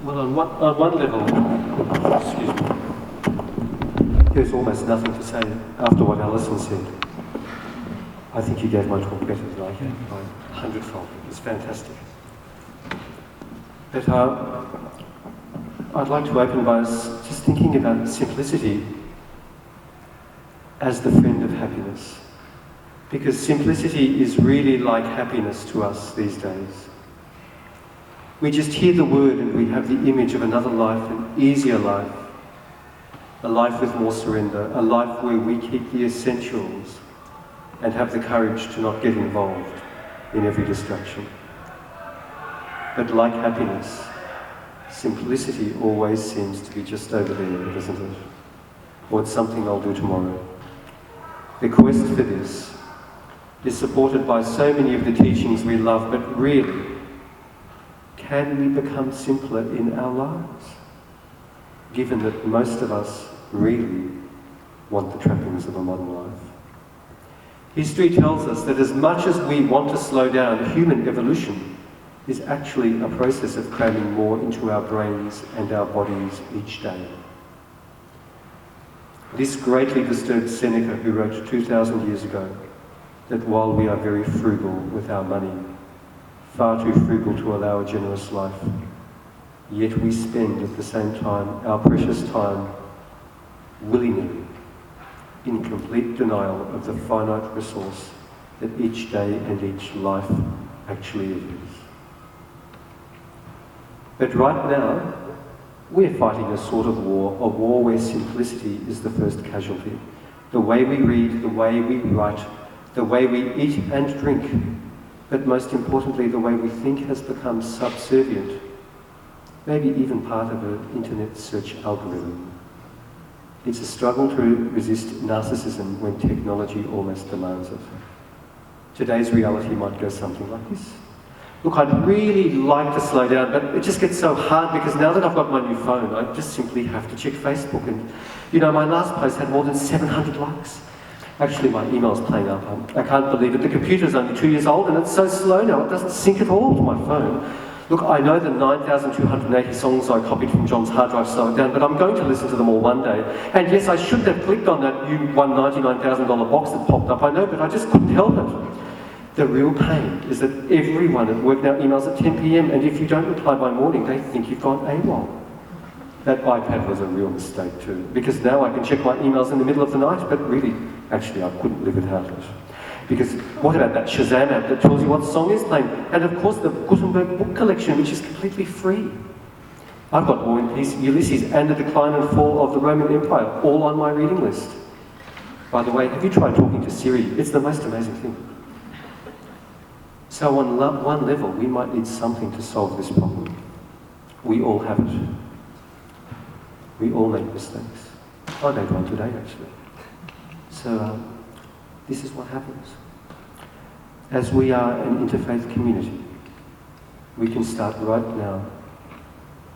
Well, on one level, excuse me, there's almost nothing to say after what Alison said. I think you gave my talk better than I gave by 100-fold. It was fantastic. But I'd like to open by just thinking about simplicity as the friend of happiness. Because simplicity is really like happiness to us these days. We just hear the word and we have the image of another life, an easier life, a life with more surrender, a life where we keep the essentials and have the courage to not get involved in every distraction. But like happiness, simplicity always seems to be just over there, doesn't it? Or it's something I'll do tomorrow. The quest for this is supported by so many of the teachings we love, but really, can we become simpler in our lives? Given that most of us really want the trappings of a modern life. History tells us that as much as we want to slow down, human evolution is actually a process of cramming more into our brains and our bodies each day. This greatly disturbed Seneca, who wrote 2,000 years ago that while we are very frugal with our money, far too frugal to allow a generous life, yet we spend at the same time our precious time willingly in complete denial of the finite resource that each day and each life actually is. But right now, we're fighting a sort of war, a war where simplicity is the first casualty. The way we read, the way we write, the way we eat and drink, but most importantly, the way we think has become subservient, maybe even part of an internet search algorithm. It's a struggle to resist narcissism when technology almost demands it. Today's reality might go something like this. Look, I'd really like to slow down, but it just gets so hard because now that I've got my new phone, I just simply have to check Facebook. And, you know, my last post had more than 700 likes. Actually, my email's playing up. I can't believe it. The computer's only 2 years old and it's so slow now, it doesn't sync at all to my phone. Look, I know the 9,280 songs I copied from John's hard drive slow it down, but I'm going to listen to them all one day. And yes, I should have clicked on that new $199,000 box that popped up, I know, but I just couldn't help it. The real pain is that everyone at work now emails at 10 p.m, and if you don't reply by morning, they think you've gone AWOL. That iPad was a real mistake too, because now I can check my emails in the middle of the night, but really, actually I couldn't live without it. Because what about that Shazam app that tells you what song is playing? And of course the Gutenberg book collection, which is completely free. I've got War and Peace, Ulysses, and The Decline and Fall of the Roman Empire, all on my reading list. By the way, have you tried talking to Siri? It's the most amazing thing. So on one level, we might need something to solve this problem. We all have it. We all make mistakes. I made one today, actually. So this is what happens. As we are an interfaith community, we can start right now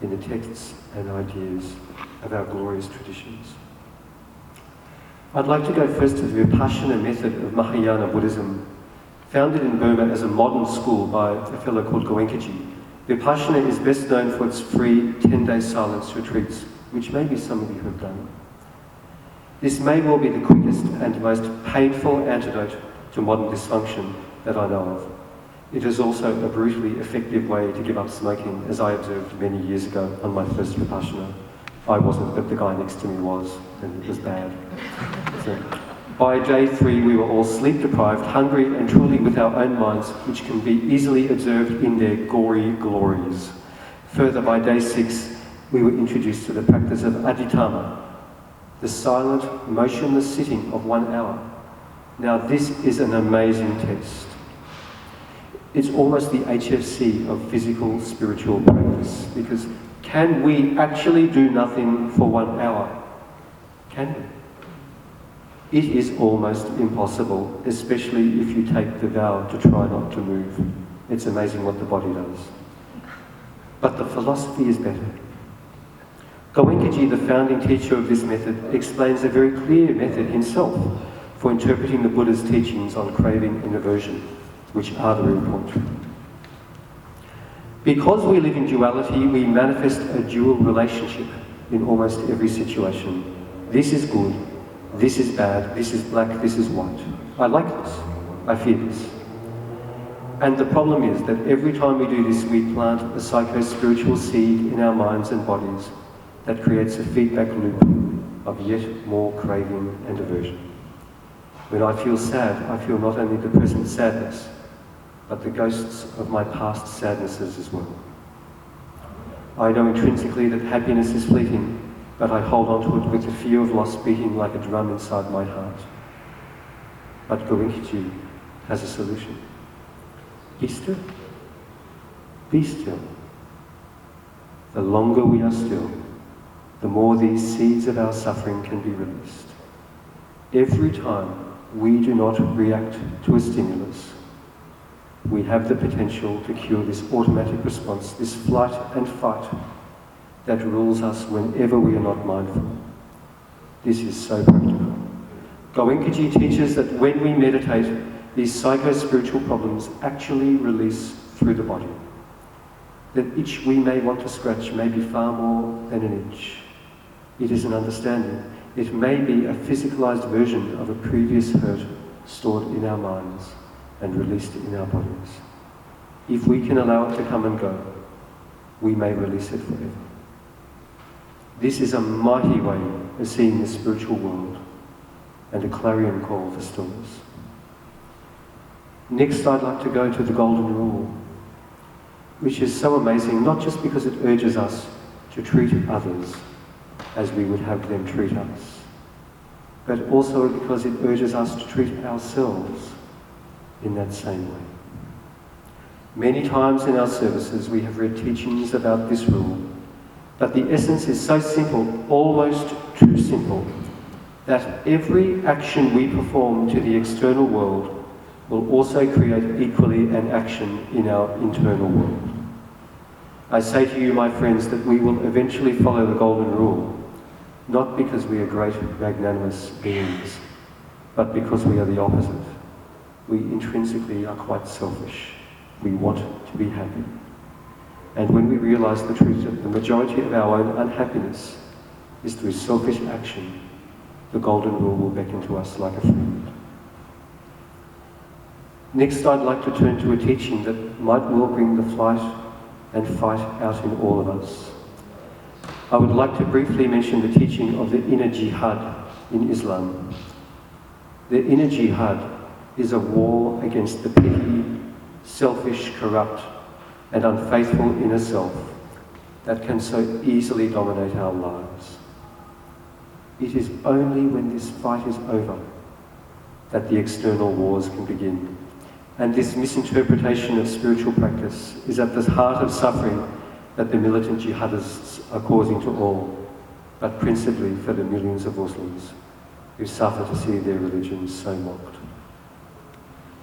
in the texts and ideas of our glorious traditions. I'd like to go first to the Vipassana method of Mahayana Buddhism, founded in Burma as a modern school by a fellow called Goenkaji. Vipassana is best known for its free 10-day silence retreats, which maybe some of you have done. This may well be the quickest and most painful antidote to modern dysfunction that I know of. It is also a brutally effective way to give up smoking, as I observed many years ago on my first Vipassana. I wasn't, but the guy next to me was, and it was bad. So, by day 3, we were all sleep-deprived, hungry, and truly with our own minds, which can be easily observed in their gory glories. Further, by day 6, we were introduced to the practice of adhitthana, the silent, motionless sitting of 1 hour. Now, this is an amazing test. It's almost the HFC of physical, spiritual practice, because can we actually do nothing for 1 hour? Can we? It is almost impossible, especially if you take the vow to try not to move. It's amazing what the body does. But the philosophy is better. Goenkaji, the founding teacher of this method, explains a very clear method himself for interpreting the Buddha's teachings on craving and aversion, which are the real point. Because we live in duality, we manifest a dual relationship in almost every situation. This is good, this is bad, this is black, this is white. I like this, I fear this. And the problem is that every time we do this, we plant a psycho-spiritual seed in our minds and bodies that creates a feedback loop of yet more craving and aversion. When I feel sad, I feel not only the present sadness, but the ghosts of my past sadnesses as well. I know intrinsically that happiness is fleeting, but I hold on to it with the fear of loss beating like a drum inside my heart. But Goenkaji has a solution. Be still. Be still. The longer we are still, the more these seeds of our suffering can be released. Every time we do not react to a stimulus, we have the potential to cure this automatic response, this flight and fight that rules us whenever we are not mindful. This is so practical. Goenkaji teaches that when we meditate, these psycho-spiritual problems actually release through the body. That itch we may want to scratch may be far more than an itch. It is an understanding. It may be a physicalized version of a previous hurt stored in our minds and released in our bodies. If we can allow it to come and go, we may release it forever. This is a mighty way of seeing the spiritual world and a clarion call for stillness. Next, I'd like to go to the Golden Rule, which is so amazing, not just because it urges us to treat others as we would have them treat us, but also because it urges us to treat ourselves in that same way. Many times in our services we have read teachings about this rule, but the essence is so simple, almost too simple, that every action we perform to the external world will also create equally an action in our internal world. I say to you, my friends, that we will eventually follow the Golden Rule, not because we are great magnanimous beings, but because we are the opposite. We intrinsically are quite selfish. We want to be happy. And when we realize the truth that the majority of our own unhappiness is through selfish action, the Golden Rule will beckon to us like a friend. Next, I'd like to turn to a teaching that might well bring the flight and fight out in all of us. I would like to briefly mention the teaching of the inner jihad in Islam. The inner jihad is a war against the petty, selfish, corrupt, and unfaithful inner self that can so easily dominate our lives. It is only when this fight is over that the external wars can begin. And this misinterpretation of spiritual practice is at the heart of suffering that the militant jihadists are causing to all, but principally for the millions of Muslims who suffer to see their religion so mocked.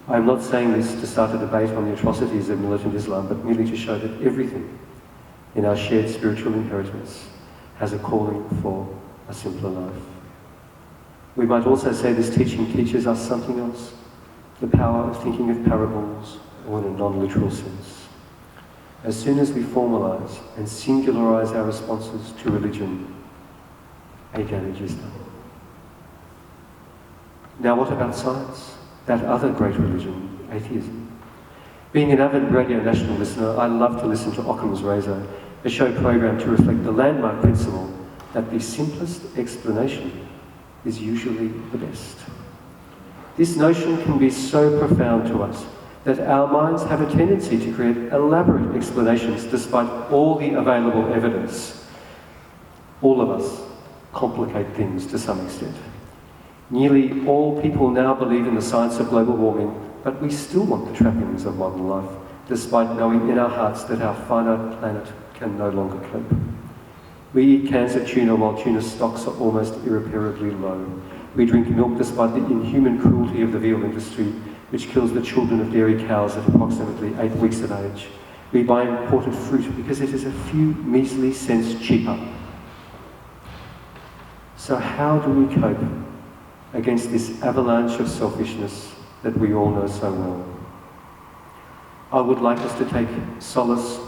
I am not saying this to start a debate on the atrocities of militant Islam, but merely to show that everything in our shared spiritual inheritance has a calling for a simpler life. We might also say this teaching teaches us something else, the power of thinking of parables, or in a non-literal sense. As soon as we formalize and singularize our responses to religion, a damage is done. Now what about science? That other great religion, atheism. Being an avid Radio National listener, I love to listen to Occam's Razor, a show programmed to reflect the landmark principle that the simplest explanation is usually the best. This notion can be so profound to us that our minds have a tendency to create elaborate explanations despite all the available evidence. All of us complicate things to some extent. Nearly all people now believe in the science of global warming, but we still want the trappings of modern life, despite knowing in our hearts that our finite planet can no longer cope. We eat cans of tuna while tuna stocks are almost irreparably low. We drink milk despite the inhuman cruelty of the veal industry, which kills the children of dairy cows at approximately 8 weeks of age. We buy imported fruit because it is a few measly cents cheaper. So how do we cope against this avalanche of selfishness that we all know so well? I would like us to take solace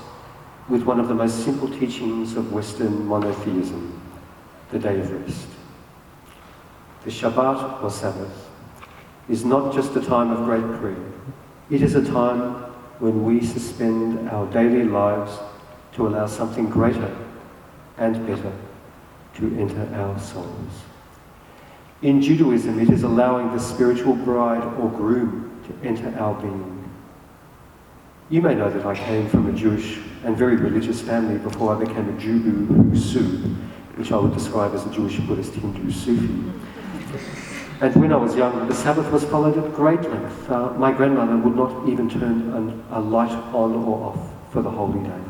with one of the most simple teachings of Western monotheism, the day of rest. The Shabbat, or Sabbath, is not just a time of great prayer. It is a time when we suspend our daily lives to allow something greater and better to enter our souls. In Judaism, it is allowing the spiritual bride or groom to enter our being. You may know that I came from a Jewish and very religious family before I became a Jew who Su, which I would describe as a Jewish Buddhist Hindu Sufi. And when I was young, the Sabbath was followed at great length. My grandmother would not even turn a light on or off for the holy day.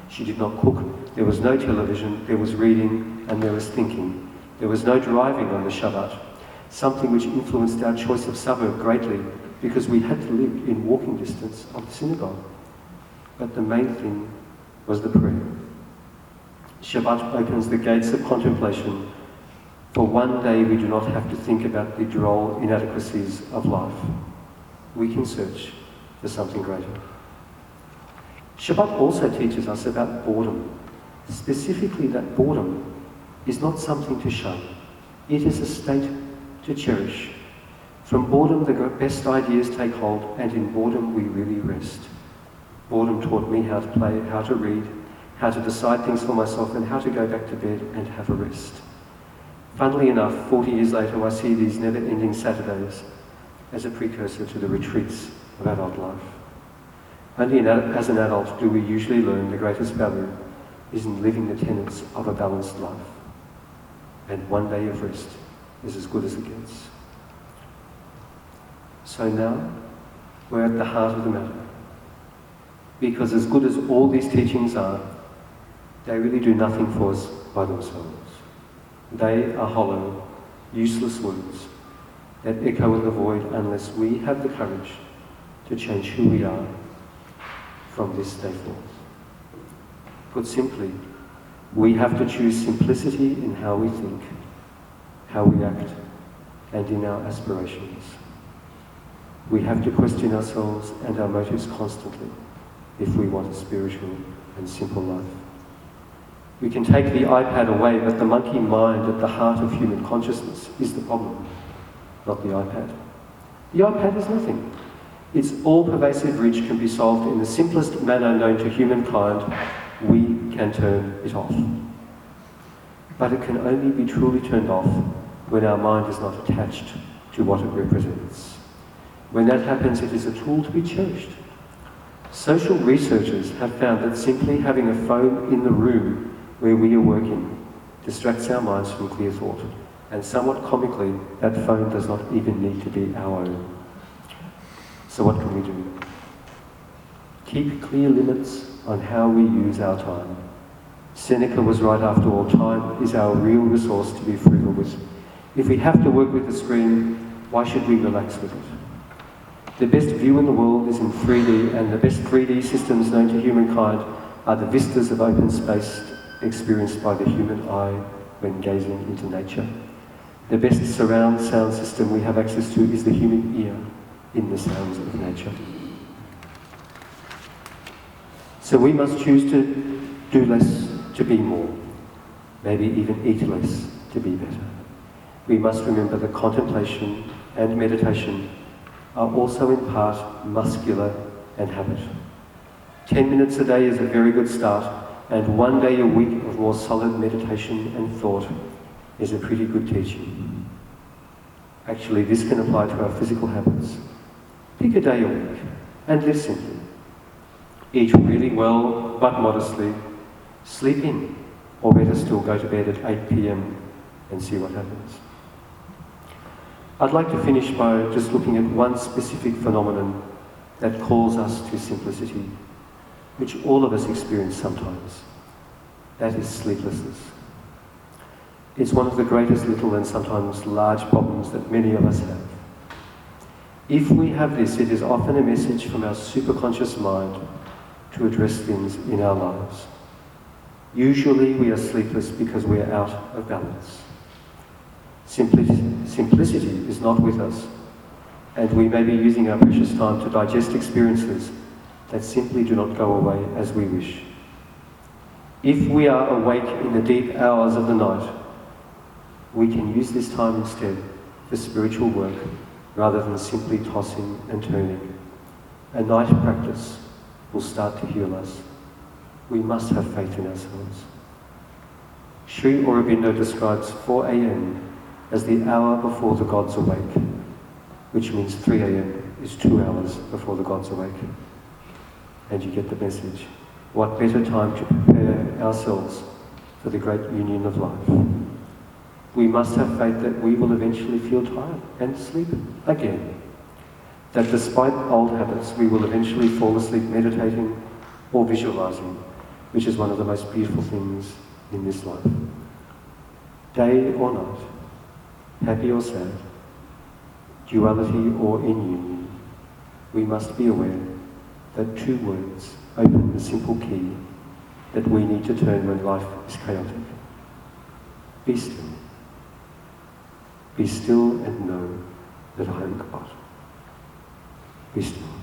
She did not cook, there was no television, there was reading, and there was thinking. There was no driving on the Shabbat, something which influenced our choice of suburb greatly because we had to live in walking distance of the synagogue. But the main thing was the prayer. Shabbat opens the gates of contemplation. For one day we do not have to think about the droll inadequacies of life. We can search for something greater. Shabbat also teaches us about boredom, specifically that boredom is not something to shun. It is a state to cherish. From boredom the best ideas take hold, and in boredom we really rest. Boredom taught me how to play, how to read, how to decide things for myself, and how to go back to bed and have a rest. Funnily enough, 40 years later, I see these never-ending Saturdays as a precursor to the retreats of adult life. Only as an adult do we usually learn the greatest value is in living the tenets of a balanced life. And one day of rest is as good as it gets. So now, we're at the heart of the matter. Because as good as all these teachings are, they really do nothing for us by themselves. They are hollow, useless words that echo in the void unless we have the courage to change who we are from this day forth. Put simply, we have to choose simplicity in how we think, how we act, and in our aspirations. We have to question ourselves and our motives constantly if we want a spiritual and simple life. We can take the iPad away, but the monkey mind at the heart of human consciousness is the problem, not the iPad. The iPad is nothing. Its all-pervasive reach can be solved in the simplest manner known to humankind. We can turn it off. But it can only be truly turned off when our mind is not attached to what it represents. When that happens, it is a tool to be cherished. Social researchers have found that simply having a phone in the room where we are working distracts our minds from clear thought. And somewhat comically, that phone does not even need to be our own. So what can we do? Keep clear limits on how we use our time. Seneca was right after all, time is our real resource to be frugal with. If we have to work with the screen, why should we relax with it? The best view in the world is in 3D, and the best 3D systems known to humankind are the vistas of open space experienced by the human eye when gazing into nature. The best surround sound system we have access to is the human ear in the sounds of nature. So we must choose to do less to be more, maybe even eat less to be better. We must remember that contemplation and meditation are also in part muscular and habit. 10 minutes a day is a very good start, and one day a week of more solid meditation and thought is a pretty good teaching. Actually, this can apply to our physical habits. Pick a day a week and live simply. Eat really well, but modestly. Sleep in, or better still, go to bed at 8 p.m. and see what happens. I'd like to finish by just looking at one specific phenomenon that calls us to simplicity, which all of us experience sometimes. That is sleeplessness. It's one of the greatest little and sometimes large problems that many of us have. If we have this, it is often a message from our superconscious mind to address things in our lives. Usually we are sleepless because we are out of balance. Simplicity is not with us, and we may be using our precious time to digest experiences that simply do not go away as we wish. If we are awake in the deep hours of the night, we can use this time instead for spiritual work rather than simply tossing and turning. A night practice will start to heal us. We must have faith in ourselves. Sri Aurobindo describes 4 a.m. as the hour before the gods awake, which means 3 a.m. is 2 hours before the gods awake. And you get the message. What better time to prepare ourselves for the great union of life? We must have faith that we will eventually feel tired and sleep again. That despite old habits, we will eventually fall asleep meditating or visualizing, which is one of the most beautiful things in this life. Day or night, happy or sad, duality or in union, we must be aware that 2 words open the simple key that we need to turn when life is chaotic. Be still. Be still and know that I am God. Be still.